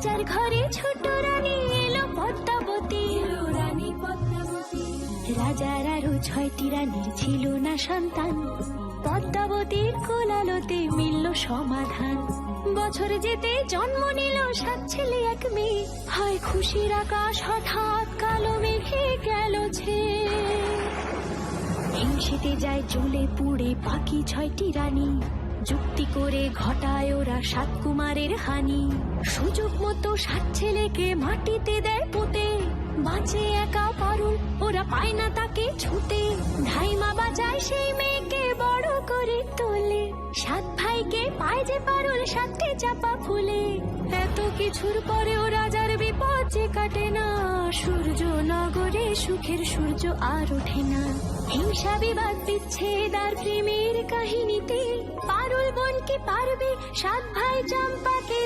রাজার ঘরে ছোট রানী এলো পদ্মাবতী। রাজার আরো 6টি রানীর ছিল না সন্তান, পদ্মাবতীর কোলালোতে মিলল সমাধান। বছর যেতে জন্ম নিল 7 ছেলে 1 মেয়ে, হয় খুশির আকাশ হঠাৎ কালো মেঘে গেল ছেয়ে। হিংসেতে যায় জ্বলে পুড়ে বাকি 6টি রানী, যুক্তি করে ঘটায় ওরা 7 কুমারের হানি। সুযোগ মতো 7 ছেলেকে মাটিতে দেয় পুঁতে, বাঁচে একা পারুল, ওরা পায় না তাকে ছুতে। ধাইমা বাজায় সেই মেয়েকে বড় করে তোলে, 7 ভাইকে পায় যে পারুল 7টি চাপা ফুলে। এত কিছুর পরেও রাজার বিপদ যে কাটে না, সূর্য নগরে সুখের সূর্য আর ওঠে না। হিংসা বিবাদ বিচ্ছেদ আর প্রেমের কাহিনীতে পারুল বোন কি পারবে 7 ভাই চম্পাকে